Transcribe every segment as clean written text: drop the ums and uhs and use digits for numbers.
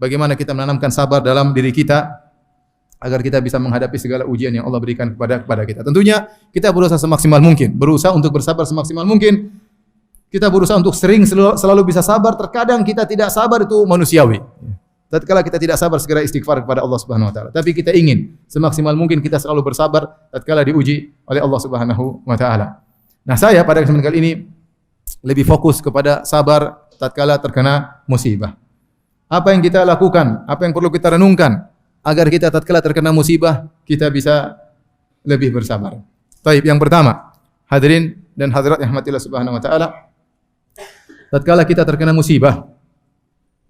Bagaimana kita menanamkan sabar dalam diri kita agar kita bisa menghadapi segala ujian yang Allah berikan kepada kita. Tentunya kita berusaha semaksimal mungkin, berusaha untuk bersabar semaksimal mungkin. Kita berusaha untuk selalu bisa sabar. Terkadang kita tidak sabar, itu manusiawi. Tatkala kita tidak sabar, segera istighfar kepada Allah Subhanahu wa taala. Tapi kita ingin semaksimal mungkin kita selalu bersabar tatkala diuji oleh Allah Subhanahu wa taala. Nah, saya pada kesempatan kali ini lebih fokus kepada sabar tatkala terkena musibah. Apa yang kita lakukan? Apa yang perlu kita renungkan agar kita tatkala terkena musibah kita bisa lebih bersabar? Baik, yang pertama, hadirin dan hadirat yang rahmatillah Subhanahu wa taala, tatkala kita terkena musibah,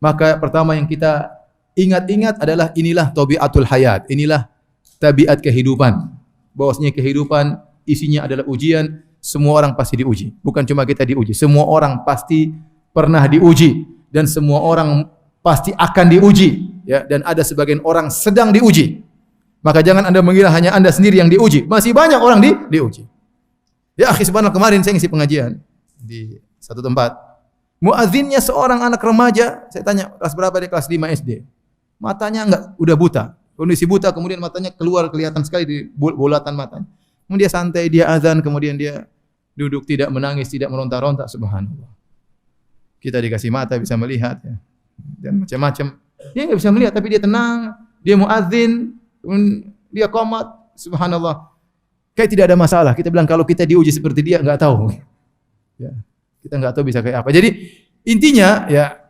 maka pertama yang kita ingat-ingat adalah inilah tabiatul hayat, inilah tabiat kehidupan. Bahwasanya kehidupan isinya adalah ujian, semua orang pasti diuji. Bukan cuma kita diuji, semua orang pasti pernah diuji dan semua orang pasti akan diuji, ya, dan ada sebagian orang sedang diuji. Maka jangan Anda mengira hanya Anda sendiri yang diuji, masih banyak orang diuji. Ya, akhi subhanallah, kemarin saya ngisi pengajian di satu tempat. Muadzinnya seorang anak remaja, saya tanya kelas berapa, dia kelas 5 SD. Matanya udah buta. Kondisi buta, kemudian matanya keluar kelihatan sekali di bulatan matanya. Kemudian dia santai, dia azan, kemudian dia duduk tidak menangis, tidak meronta-ronta, subhanallah. Kita dikasih mata bisa melihat, ya. Dan macam-macam. Dia enggak bisa melihat tapi dia tenang, dia muadzin, dia qomat, subhanallah. Kayak tidak ada masalah. Kita bilang kalau kita diuji seperti dia enggak tahu. Ya. Kita enggak tahu bisa kayak apa. Jadi intinya ya,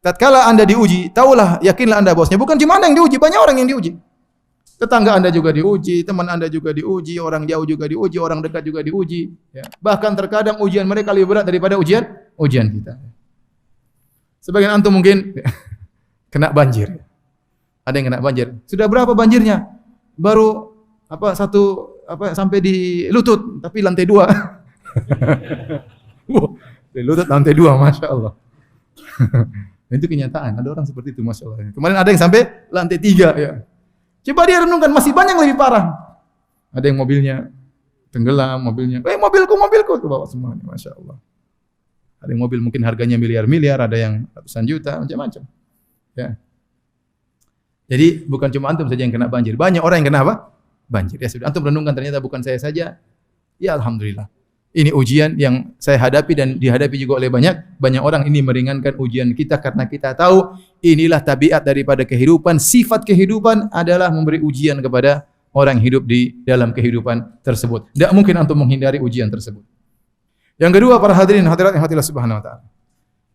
tatkala Anda diuji, tahulah, yakinlah Anda bosnya. Bukan cuma Anda yang diuji, banyak orang yang diuji. Tetangga Anda juga diuji, teman Anda juga diuji, orang jauh juga diuji, orang dekat juga diuji. Ya. Bahkan terkadang ujian mereka lebih berat daripada ujian kita. Sebagian antum mungkin kena banjir. Ada yang kena banjir. Sudah berapa banjirnya? Baru sampai di lutut, tapi lantai 2. Di lutut lantai 2, masya Allah. Itu kenyataan. Ada orang seperti itu, masya Allah. Kemarin ada yang sampai lantai 3. Ya. Coba dia renungkan, masih banyak yang lebih parah. Ada yang mobilnya tenggelam, mobilku, tuh bawa semuanya, masya Allah. Ada yang mobil mungkin harganya miliar-miliar, ada yang ratusan juta, macam-macam. Ya. Jadi bukan cuma antum saja yang kena banjir, banyak orang yang kena apa? Banjir. Ya sudah, antum renungkan, ternyata bukan saya saja. Ya alhamdulillah. Ini ujian yang saya hadapi dan dihadapi juga oleh banyak orang. Ini meringankan ujian kita karena kita tahu inilah tabiat daripada kehidupan. Sifat kehidupan adalah memberi ujian kepada orang yang hidup di dalam kehidupan tersebut. Tidak mungkin antum menghindari ujian tersebut. Yang kedua, para hadirin hadirat yang hatilah subhanahu wa ta'ala.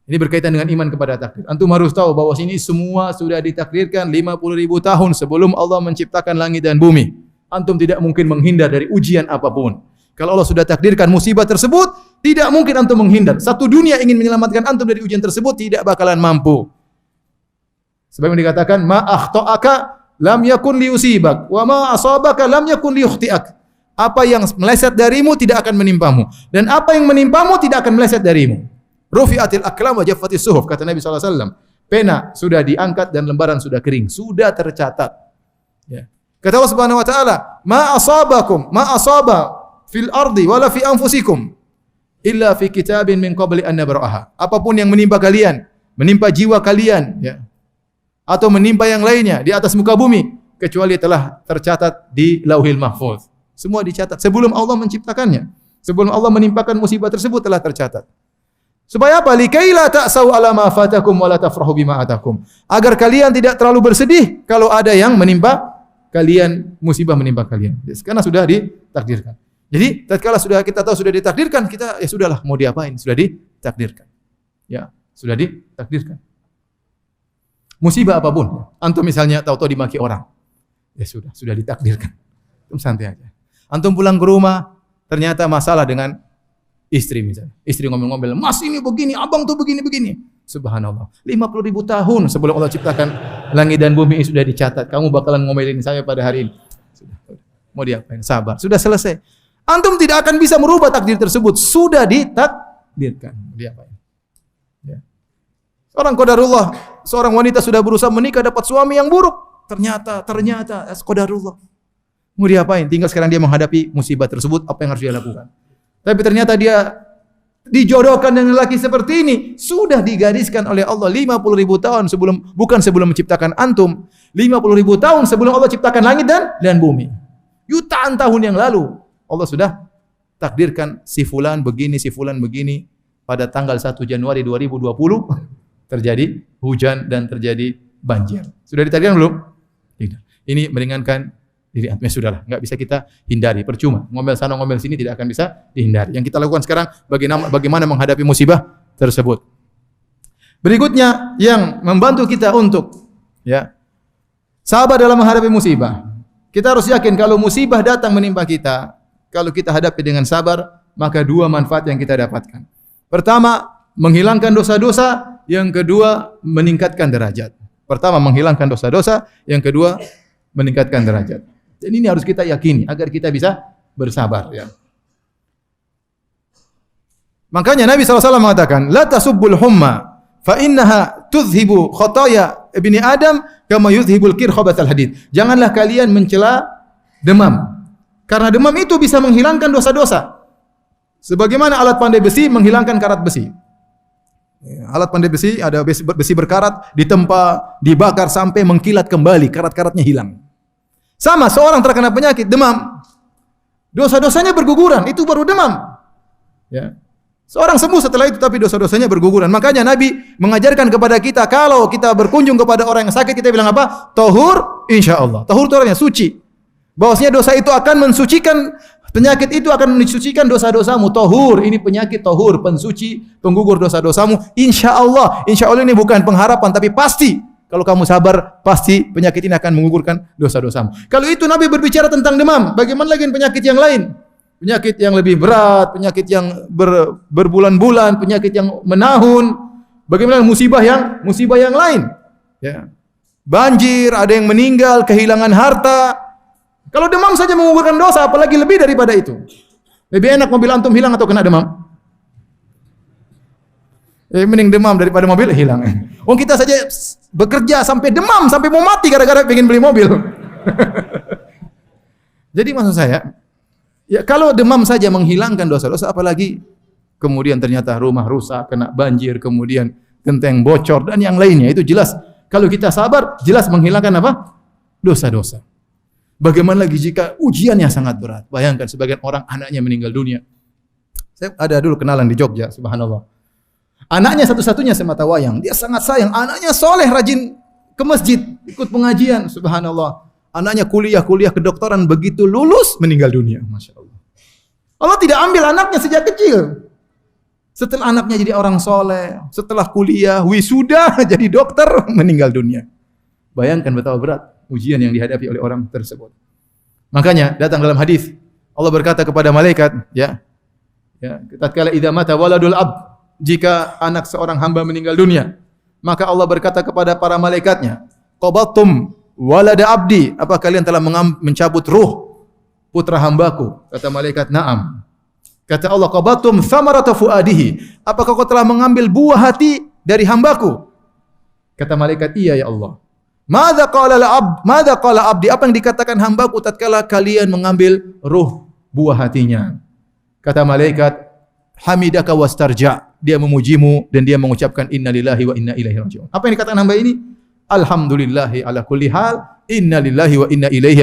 Ini berkaitan dengan iman kepada takdir. Antum harus tahu bahwa sini semua sudah ditakdirkan 50.000 tahun sebelum Allah menciptakan langit dan bumi. Antum tidak mungkin menghindar dari ujian apapun. Kalau Allah sudah takdirkan musibah tersebut, tidak mungkin antum menghindar. Satu dunia ingin menyelamatkan antum dari ujian tersebut, tidak bakalan mampu. Sebab yang dikatakan, ma akhta'aka lam yakun liusibak, wa ma asabaka lam yakun liukhti'ak. Apa yang meleset darimu tidak akan menimpamu, dan apa yang menimpamu tidak akan meleset darimu. Rufi'atil aqlam wa jaffatis suhuf, kata Nabi sallallahu alaihi wasallam. Pena sudah diangkat dan lembaran sudah kering, sudah tercatat. Ya. Kata Allah Subhanahu wa taala, ma asaba fil ardi wala fi anfusikum illa fi kitabin min qabli an nabraha. Apapun yang menimpa kalian, menimpa jiwa kalian, ya, atau menimpa yang lainnya di atas muka bumi, kecuali telah tercatat di Lauhil Mahfuz. Semua dicatat sebelum Allah menciptakannya. Sebelum Allah menimpakan musibah tersebut telah tercatat. Supaya apa? Likaila ta'sau ala ma fatakum wa la tafrahu bima atakum. Agar kalian tidak terlalu bersedih kalau ada yang menimpa kalian, musibah menimpa kalian. Karena sudah ditakdirkan. Jadi tatkala sudah kita tahu sudah ditakdirkan, kita ya sudahlah, mau diapain? Sudah ditakdirkan. Ya, sudah ditakdirkan. Musibah apapun, antum misalnya tahu-tahu dimaki orang. Ya sudah ditakdirkan. Antum santai aja. Antum pulang ke rumah, ternyata masalah dengan istri misalnya. Istri ngomel-ngomel, "Mas ini begini, abang tuh begini-begini." Subhanallah. 50.000 tahun sebelum Allah ciptakan langit dan bumi ini sudah dicatat. Kamu bakalan ngomelin saya pada hari ini. Sudah. Mau diapain? Sabar. Sudah selesai. Antum tidak akan bisa merubah takdir tersebut. Sudah ditakdirkan. Diapain? Ya. Seorang wanita sudah berusaha menikah, dapat suami yang buruk. Ternyata qadarullah. Mau diapain? Tinggal sekarang dia menghadapi musibah tersebut, apa yang harus dia lakukan. Tapi ternyata dia dijodohkan dengan lelaki seperti ini sudah digariskan oleh Allah 50.000 tahun sebelum, bukan sebelum menciptakan antum, 50.000 tahun sebelum Allah ciptakan langit dan bumi. Jutaan tahun yang lalu Allah sudah takdirkan si fulan begini pada tanggal 1 Januari 2020 terjadi hujan dan terjadi banjir. Sudah ditakdirkan belum? Tidak. Ini meringankan diri antum. Sudahlah, enggak bisa kita hindari, percuma. Ngomel sana ngomel sini tidak akan bisa dihindari. Yang kita lakukan sekarang bagaimana menghadapi musibah tersebut. Berikutnya yang membantu kita untuk sabar dalam menghadapi musibah. Kita harus yakin kalau musibah datang menimpa kita, kalau kita hadapi dengan sabar, maka dua manfaat yang kita dapatkan. Pertama, menghilangkan dosa-dosa, yang kedua, meningkatkan derajat. Pertama, menghilangkan dosa-dosa, yang kedua, meningkatkan derajat. Dan ini harus kita yakini agar kita bisa bersabar. Ya. Makanya Nabi SAW mengatakan, La tasubbul humma, fa innaha tuzhibu khotaya ibni Adam, kama yuzhibul kir khobatal hadid. Janganlah kalian mencela demam. Karena demam itu bisa menghilangkan dosa-dosa. Sebagaimana alat pandai besi menghilangkan karat besi. Alat pandai besi, ada besi berkarat, ditempa, dibakar sampai mengkilat kembali, karat-karatnya hilang. Sama, seorang terkena penyakit demam, dosa-dosanya berguguran, itu baru demam. Ya. Seorang sembuh setelah itu, tapi dosa-dosanya berguguran. Makanya Nabi mengajarkan kepada kita, kalau kita berkunjung kepada orang yang sakit, kita bilang apa? Tahur, insyaAllah. Tahur itu orangnya suci. Bahwasanya dosa itu akan mensucikan, penyakit itu akan mensucikan dosa-dosamu. Tahur, ini penyakit tahur, pensuci, penggugur dosa-dosamu. InsyaAllah. InsyaAllah ini bukan pengharapan, tapi pasti. Kalau kamu sabar, pasti penyakit ini akan menggugurkan dosa-dosamu. Kalau itu Nabi berbicara tentang demam, bagaimana lagi penyakit yang lain? Penyakit yang lebih berat, penyakit yang berbulan-bulan, penyakit yang menahun. Bagaimana musibah yang lain? Ya. Banjir, ada yang meninggal, kehilangan harta. Kalau demam saja menggugurkan dosa, apalagi lebih daripada itu. Lebih enak mobil antum hilang atau kena demam? Mending demam daripada mobil hilang. Oh, kita saja bekerja sampai demam, sampai mau mati gara-gara pengen beli mobil. Jadi maksud saya, ya kalau demam saja menghilangkan dosa-dosa, apalagi kemudian ternyata rumah rusak, kena banjir, kemudian genteng bocor dan yang lainnya, itu jelas. Kalau kita sabar, jelas menghilangkan apa? Dosa-dosa. Bagaimana lagi jika ujiannya sangat berat? Bayangkan sebagian orang anaknya meninggal dunia. Saya ada dulu kenalan di Jogja, subhanallah. Anaknya satu-satunya semata wayang. Dia sangat sayang. Anaknya soleh, rajin ke masjid, ikut pengajian, subhanallah. Anaknya kuliah kedokteran, begitu lulus meninggal dunia, masya Allah. Allah tidak ambil anaknya sejak kecil. Setelah anaknya jadi orang soleh, setelah kuliah, wisuda, jadi dokter, meninggal dunia. Bayangkan betapa berat ujian yang dihadapi oleh orang tersebut. Makanya datang dalam hadis, Allah berkata kepada malaikat, tatkala idza mata waladul abd, jika anak seorang hamba meninggal dunia, maka Allah berkata kepada para malaikatnya, qabattum walada abdi, apa kalian telah mencabut ruh putra hambaku? Kata malaikat, na'am. Kata Allah, qabattum thamarata fuadihi, apakah kau telah mengambil buah hati dari hambaku? Kata malaikat, iya ya Allah. Madza qala abdi, apa yang dikatakan hambaku tatkala kalian mengambil ruh buah hatinya? Kata malaikat, hamidaka wastarja, dia memujimu dan dia mengucapkan innalillahi wa inna ilaihi raji'un. Apa yang dikatakan hamba ini? Alhamdulillahi ala kulli hal, innalillahi wa inna ilaihi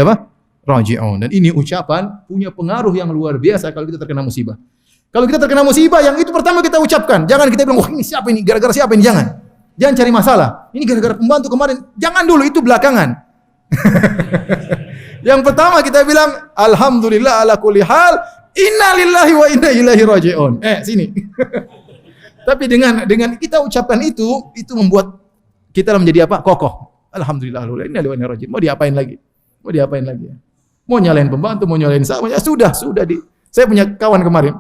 raji'un. Dan ini ucapan punya pengaruh yang luar biasa kalau kita terkena musibah. Kalau kita terkena musibah, yang itu pertama kita ucapkan. Jangan kita bilang, wah ini siapa ini? Gara-gara siapa ini? Jangan cari masalah. Ini gara-gara pembantu kemarin. Jangan dulu, itu belakangan. Yang pertama kita bilang, alhamdulillah ala kulli hal, innalillahi wa inna ilaihi raji'un. Sini. Tapi dengan kita ucapkan itu membuat kita menjadi apa? Kokoh. Alhamdulillah, inna lillahi wa inna raji'un. Mau diapain lagi? Mau nyalain pembantu, mau nyalain saya, sudah. Saya punya kawan kemarin.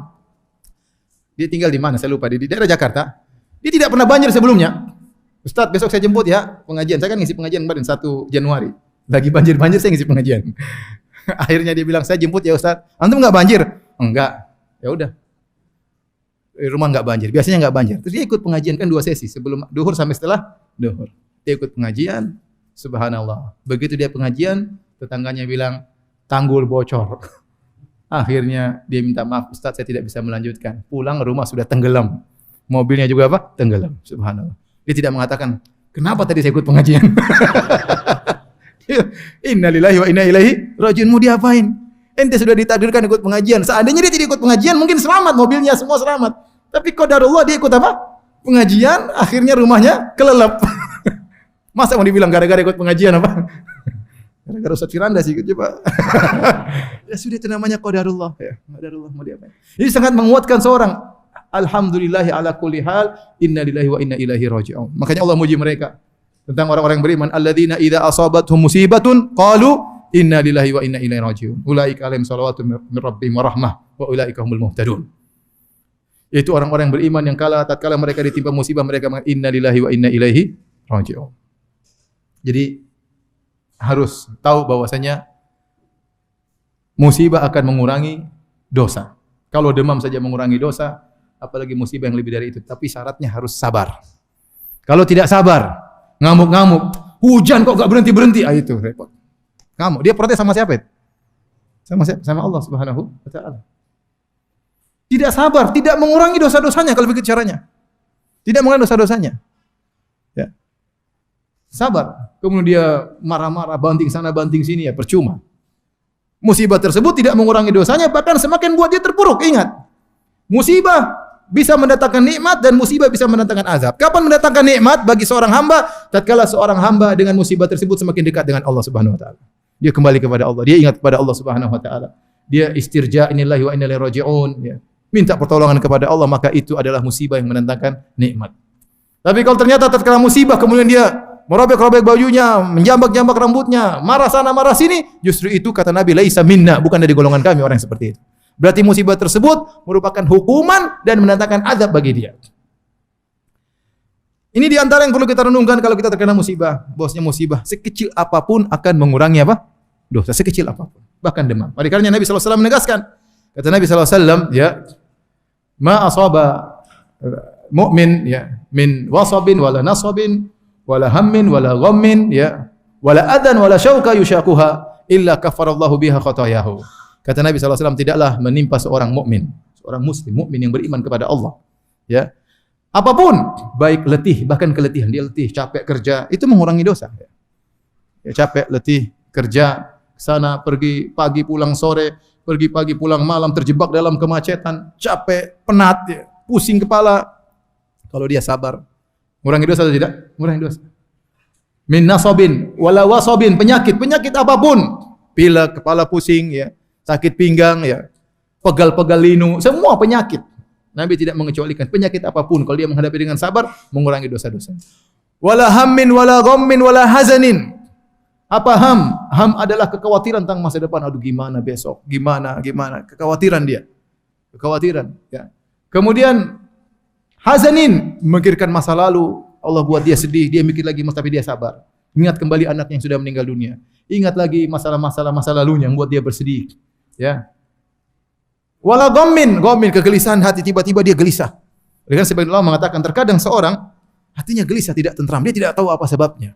Dia tinggal di mana? Saya lupa. Di daerah Jakarta. Dia tidak pernah banjir sebelumnya. Ustaz, besok saya jemput ya pengajian. Saya kan ngisi pengajian kemarin 1 Januari. Lagi banjir saya ngisi pengajian. Akhirnya dia bilang, saya jemput ya Ustaz. Antum enggak banjir? Enggak. Ya udah. Di rumah enggak banjir. Biasanya enggak banjir. Terus dia ikut pengajian kan 2 sesi, sebelum duhur sampai setelah duhur. Dia ikut pengajian, subhanallah. Begitu dia pengajian, tetangganya bilang, tanggul bocor. Akhirnya dia minta maaf, Ustaz saya tidak bisa melanjutkan. Pulang rumah sudah tenggelam. Mobilnya juga apa? Tenggelam. Subhanallah. Dia tidak mengatakan, kenapa tadi saya ikut pengajian? Innalillahi wa inna ilaihi rajiun. Mau diapain? Ente sudah ditakdirkan ikut pengajian. Seandainya dia tidak ikut pengajian, mungkin selamat, mobilnya semua selamat. Tapi qadarullah dia ikut apa? Pengajian, akhirnya rumahnya kelelep. Masa mau dibilang gara-gara ikut pengajian apa? Gara-gara Ustaz Firanda sih, coba. Ya sudah, itu namanya qadarullah. Ya, qadarullah mau diapain? Ini sangat menguatkan seorang. Alhamdulillahi ala kulli hal, inna lillahi wa inna ilaihi raji'un. Makanya Allah muji mereka tentang orang-orang beriman, alladzina idza asabathum musibatun qalu inna lillahi wa inna ilaihi raji'un. Ulaika alaihim shalawatu min rabbihim wa rahmah wa ulaika humul muhtadun. Itu orang-orang beriman yang tatkala mereka ditimpa musibah mereka mengatakan inna lillahi wa inna ilaihi raji'un. Jadi harus tahu bahwasanya musibah akan mengurangi dosa. Kalau demam saja mengurangi dosa, apalagi musibah yang lebih dari itu. Tapi syaratnya harus sabar. Kalau tidak sabar, ngamuk-ngamuk, hujan kok gak berhenti-berhenti, itu repot. Ngamuk. Dia protes sama siapa? Sama siapa? Sama Allah Subhanahu wa taala. Tidak sabar, tidak mengurangi dosa-dosanya kalau begitu caranya. Tidak mengurangi dosa-dosanya. Ya. Sabar. Kemudian dia marah-marah, banting sana, banting sini, ya percuma. Musibah tersebut tidak mengurangi dosanya, bahkan semakin buat dia terpuruk. Ingat, musibah bisa mendatangkan nikmat dan musibah bisa mendatangkan azab. Kapan mendatangkan nikmat bagi seorang hamba? Tatkala seorang hamba dengan musibah tersebut semakin dekat dengan Allah Subhanahu wa taala. Dia kembali kepada Allah, dia ingat kepada Allah Subhanahu wa taala. Dia istirja inillahi wa inna ilaihi raji'un, ya. Minta pertolongan kepada Allah, maka itu adalah musibah yang mendatangkan nikmat. Tapi kalau ternyata tatkala musibah kemudian dia merobek-robek bajunya, menjambak-jambak rambutnya, marah sana marah sini, justru itu kata Nabi laisa minna, bukan dari golongan kami orang yang seperti itu. Berarti musibah tersebut merupakan hukuman dan mendatangkan azab bagi dia. Ini di antara yang perlu kita renungkan kalau kita terkena musibah. Bosnya musibah sekecil apapun akan mengurangi apa? Dosa sekecil apapun, bahkan demam. Oleh karena Nabi sallallahu alaihi wasallam menegaskan, kata Nabi sallallahu alaihi wasallam, ya, ma asaba mu'min ya min wasabin wala nasabin wala hammin wala ghammin ya wala adan wala syauka yushaquha illa kafarallahu biha khatayahu. Kata Nabi sallallahu alaihi wasallam, tidaklah menimpa seorang mukmin, seorang muslim, mukmin yang beriman kepada Allah, ya. Apapun, baik letih, bahkan keletihan, dia letih, capek kerja, itu mengurangi dosa. Ya, capek, letih, kerja, sana pergi pagi pulang sore, pergi pagi pulang malam, terjebak dalam kemacetan, capek, penat, ya, pusing kepala. Kalau dia sabar, mengurangi dosa atau tidak? Mengurangi dosa. Min nasabin wala wasabin, penyakit apapun, pilek, kepala pusing, ya, sakit pinggang, ya, pegal-pegal linu, semua penyakit. Nabi tidak mengecualikan penyakit apapun. Kalau dia menghadapi dengan sabar, mengurangi dosa-dosa. Wala hammin wala ghammin wala hazanin. Apa ham? Ham adalah kekhawatiran tentang masa depan. Aduh, gimana besok? Gimana? Kekhawatiran dia. Kekhawatiran, ya. Kemudian hazanin, memikirkan masa lalu. Allah buat dia sedih, dia mikir lagi tapi dia sabar. Ingat kembali anaknya yang sudah meninggal dunia. Ingat lagi masalah-masalah masa lalunya yang buat dia bersedih, ya. Wala ghammin, kegelisahan hati, tiba-tiba dia gelisah. Dengan sebagian ulama mengatakan terkadang seorang hatinya gelisah, tidak tentram, dia tidak tahu apa sebabnya.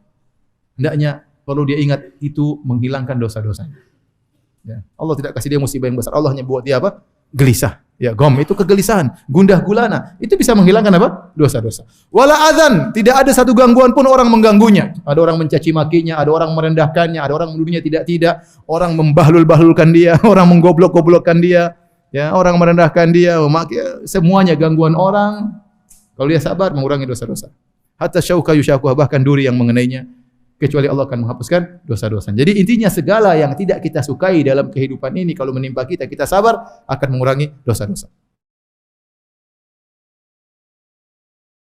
Hendaknya perlu dia ingat itu menghilangkan dosa-dosanya. Ya. Allah tidak kasih dia musibah yang besar, Allah hanya buat dia apa? Gelisah. Ya, gham itu kegelisahan, gundah gulana. Itu bisa menghilangkan apa? Dosa-dosa. Wala adzan, tidak ada satu gangguan pun orang mengganggunya. Ada orang mencaci makinya, ada orang merendahkannya, ada orang menuduhnya tidak-tidak, orang membahlul-bahlulkan dia, orang menggoblok-goblokkan dia. Ya, orang merendahkan dia, semuanya gangguan orang. Kalau dia sabar, mengurangi dosa-dosa. Hatta syauka yushaquha, bahkan duri yang mengenainya, kecuali Allah akan menghapuskan dosa-dosa. Jadi intinya segala yang tidak kita sukai dalam kehidupan ini, kalau menimpa kita, kita sabar, akan mengurangi dosa-dosa.